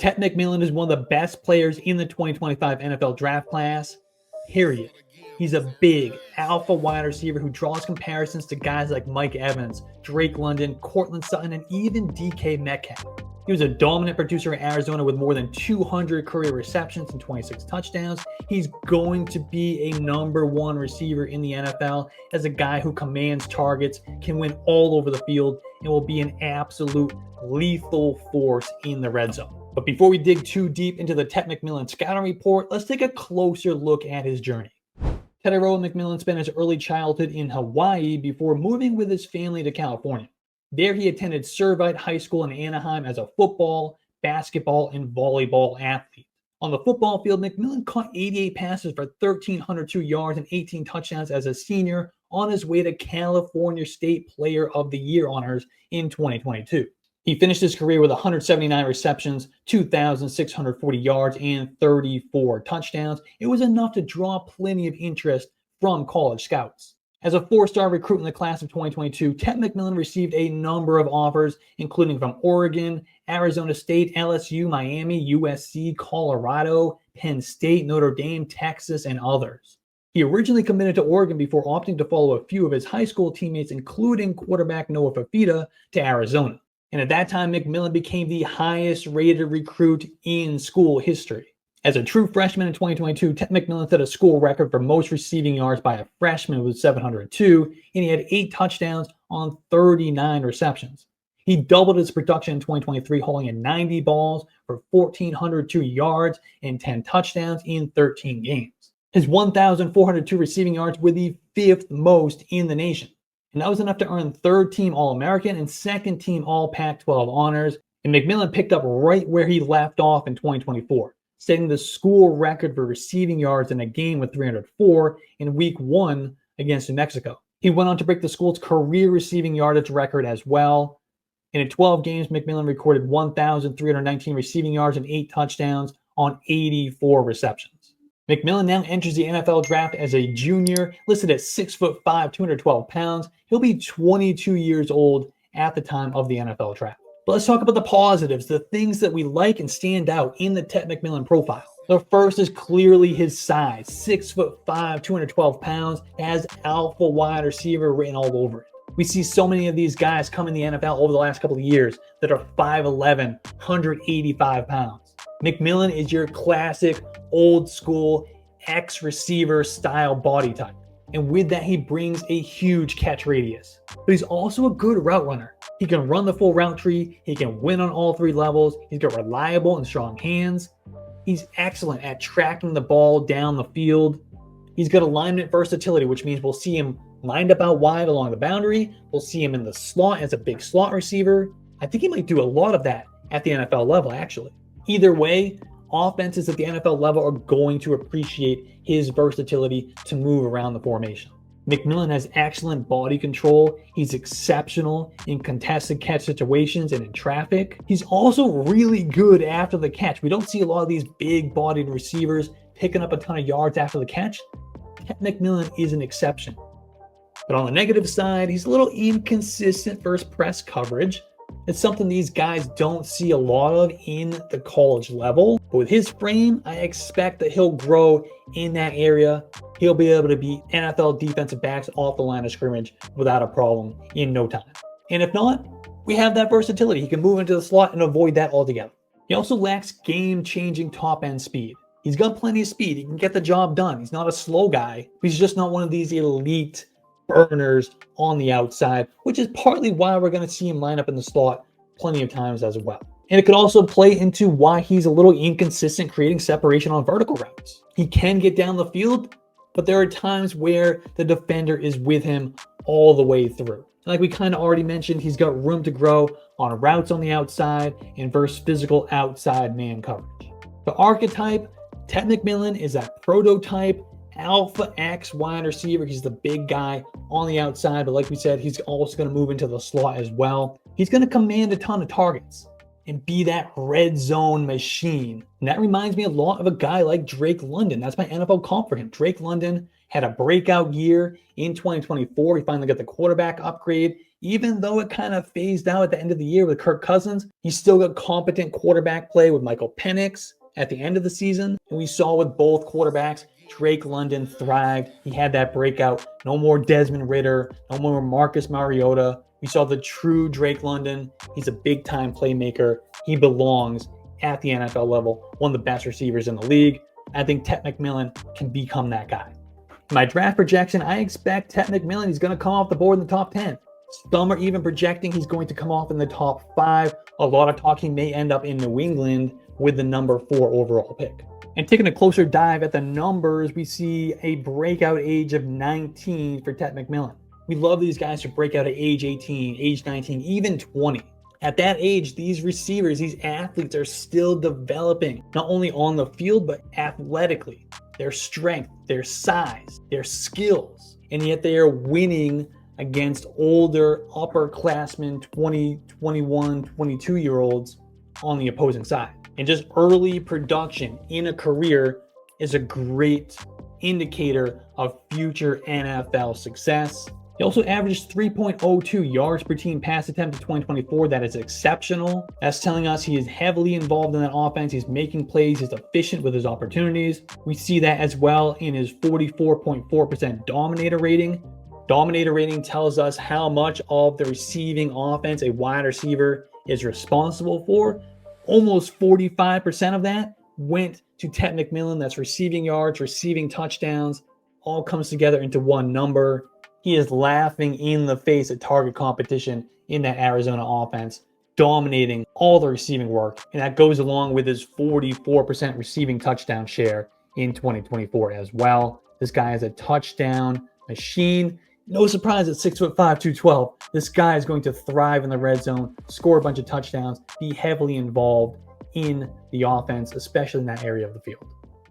Tet McMillan is one of the best players in the 2025 NFL draft class, period. He's a big alpha wide receiver who draws comparisons to guys like Mike Evans, Drake London, Cortland Sutton, and even DK Metcalf. He was a dominant producer in Arizona with more than 200 career receptions and 26 touchdowns. He's going to be a #1 receiver in the NFL as a guy who commands targets, can win all over the field, and will be an absolute lethal force in the red zone. But before we dig too deep into the Tet McMillan scouting report, let's take a closer look at his journey. Tetairoa McMillan spent his early childhood in Hawaii before moving with his family to California. There he attended Servite High School in Anaheim as a football, basketball, and volleyball athlete. On the football field, McMillan caught 88 passes for 1,302 yards and 18 touchdowns as a senior on his way to California State Player of the Year honors in 2022. He finished his career with 179 receptions, 2,640 yards, and 34 touchdowns. It was enough to draw plenty of interest from college scouts. As a 4-star recruit in the class of 2022, Tet McMillan received a number of offers, including from Oregon, Arizona State, LSU, Miami, USC, Colorado, Penn State, Notre Dame, Texas, and others. He originally committed to Oregon before opting to follow a few of his high school teammates, including quarterback Noah Fafita, to Arizona. And at that time, McMillan became the highest rated recruit in school history. As a true freshman in 2022, Tet McMillan set a school record for most receiving yards by a freshman with 702, and he had 8 touchdowns on 39 receptions. He doubled his production in 2023, hauling in 90 balls for 1,402 yards and 10 touchdowns in 13 games. His 1,402 receiving yards were the 5th most in the nation. And that was enough to earn 3rd-team All-American and 2nd-team All-Pac-12 honors. And McMillan picked up right where he left off in 2024, setting the school record for receiving yards in a game with 304 in Week 1 against New Mexico. He went on to break the school's career receiving yardage record as well. And in 12 games, McMillan recorded 1,319 receiving yards and 8 touchdowns on 84 receptions. McMillan now enters the NFL draft as a junior, listed at 6'5", 212 pounds. He'll be 22 years old at the time of the NFL draft. But let's talk about the positives, the things that we like and stand out in the Tet McMillan profile. The first is clearly his size, 6'5", 212 pounds, has alpha wide receiver written all over it. We see so many of these guys come in the NFL over the last couple of years that are 5'11", 185 pounds. McMillan is your classic old school X-receiver style body type. And with that, he brings a huge catch radius. But he's also a good route runner. He can run the full route tree. He can win on all 3 levels. He's got reliable and strong hands. He's excellent at tracking the ball down the field. He's got alignment versatility, which means we'll see him lined up out wide along the boundary. We'll see him in the slot as a big slot receiver. I think he might do a lot of that at the NFL level, actually. Either way, offenses at the NFL level are going to appreciate his versatility to move around the formation. McMillan has excellent body control. He's exceptional in contested catch situations and in traffic. He's also really good after the catch. We don't see a lot of these big-bodied receivers picking up a ton of yards after the catch. Tet McMillan is an exception. But on the negative side, he's a little inconsistent versus press coverage. It's something these guys don't see a lot of in the college level. But with his frame, I expect that he'll grow in that area. He'll be able to beat NFL defensive backs off the line of scrimmage without a problem in no time. And if not, we have that versatility. He can move into the slot and avoid that altogether. He also lacks game-changing top-end speed. He's got plenty of speed. He can get the job done. He's not a slow guy. He's just not one of these elite burners on the outside, which is partly why we're going to see him line up in the slot plenty of times as well. And it could also play into why he's a little inconsistent creating separation on vertical routes. He can get down the field, but there are times where the defender is with him all the way through. Like we kind of already mentioned, he's got room to grow on routes on the outside and versus physical outside man coverage. The archetype, Tet McMillan is that prototype Alpha X wide receiver. He's the big guy on the outside, but like we said, he's also going to move into the slot as well. He's going to command a ton of targets and be that red zone machine. And that reminds me a lot of a guy like Drake London. That's my NFL comp for him. Drake London had a breakout year in 2024. He finally got the quarterback upgrade Even though it kind of phased out at the end of the year with Kirk Cousins, he still got competent quarterback play with Michael Penix at the end of the season. And we saw with both quarterbacks, Drake London thrived. He had that breakout. No more Desmond Ridder, no more Marcus Mariota. We saw the true Drake London. He's a big-time playmaker. He belongs at the NFL level, one of the best receivers in the league. I think Tet McMillan can become that guy. My draft projection, I expect Tet McMillan, he's going to come off the board in the top 10. Some are even projecting he's going to come off in the top 5. A lot of talk he may end up in New England with the number 4 overall pick. And taking a closer dive at the numbers, we see a breakout age of 19 for Tet McMillan. We love these guys to break out at age 18, age 19, even 20. At that age, these receivers, these athletes are still developing, not only on the field, but athletically. Their strength, their size, their skills, and yet they are winning against older upperclassmen, 20, 21, 22-year-olds on the opposing side. And just early production in a career is a great indicator of future NFL success. He also averaged 3.02 yards per team pass attempt in 2024. That is exceptional. That's telling us he is heavily involved in that offense. He's making plays. He's efficient with his opportunities. We see that as well in his 44.4% dominator rating. Dominator rating tells us how much of the receiving offense a wide receiver is responsible for. Almost 45% of that went to Tet McMillan. That's receiving yards, receiving touchdowns, all comes together into one number. He is laughing in the face at target competition in that Arizona offense, dominating all the receiving work. And that goes along with his 44% receiving touchdown share in 2024 as well. This guy is a touchdown machine. No surprise at 6'5", 212. This guy is going to thrive in the red zone, score a bunch of touchdowns, be heavily involved in the offense, especially in that area of the field.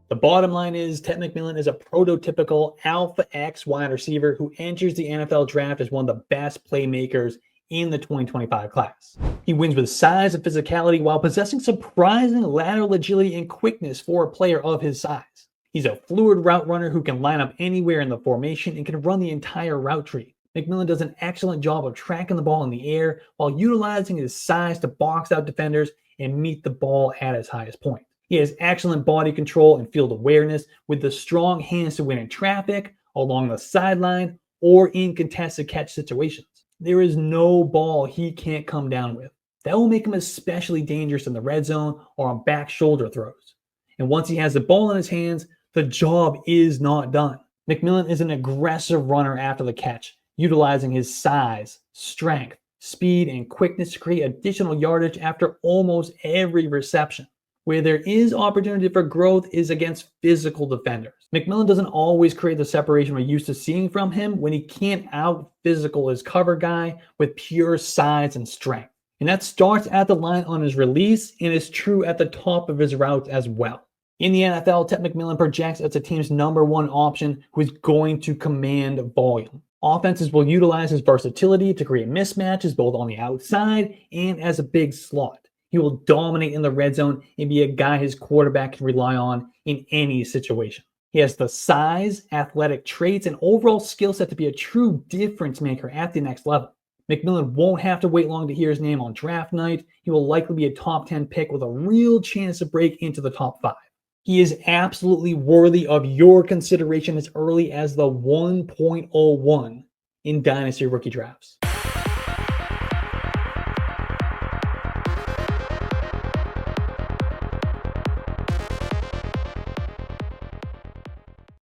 The bottom line is Tet McMillan is a prototypical Alpha X wide receiver who enters the NFL draft as one of the best playmakers in the 2025 class. He wins with size and physicality while possessing surprising lateral agility and quickness for a player of his size. He's a fluid route runner who can line up anywhere in the formation and can run the entire route tree. McMillan does an excellent job of tracking the ball in the air while utilizing his size to box out defenders and meet the ball at its highest point. He has excellent body control and field awareness with the strong hands to win in traffic, along the sideline, or in contested catch situations. There is no ball he can't come down with. That will make him especially dangerous in the red zone or on back shoulder throws. And once he has the ball in his hands, the job is not done. McMillan is an aggressive runner after the catch, utilizing his size, strength, speed, and quickness to create additional yardage after almost every reception. Where there is opportunity for growth is against physical defenders. McMillan doesn't always create the separation we're used to seeing from him when he can't out-physical his cover guy with pure size and strength. And that starts at the line on his release and is true at the top of his routes as well. In the NFL, Tet McMillan projects as a team's #1 option who is going to command volume. Offenses will utilize his versatility to create mismatches both on the outside and as a big slot. He will dominate in the red zone and be a guy his quarterback can rely on in any situation. He has the size, athletic traits, and overall skill set to be a true difference maker at the next level. McMillan won't have to wait long to hear his name on draft night. He will likely be a top 10 pick with a real chance to break into the top 5. He is absolutely worthy of your consideration as early as the 1.01 in Dynasty rookie drafts.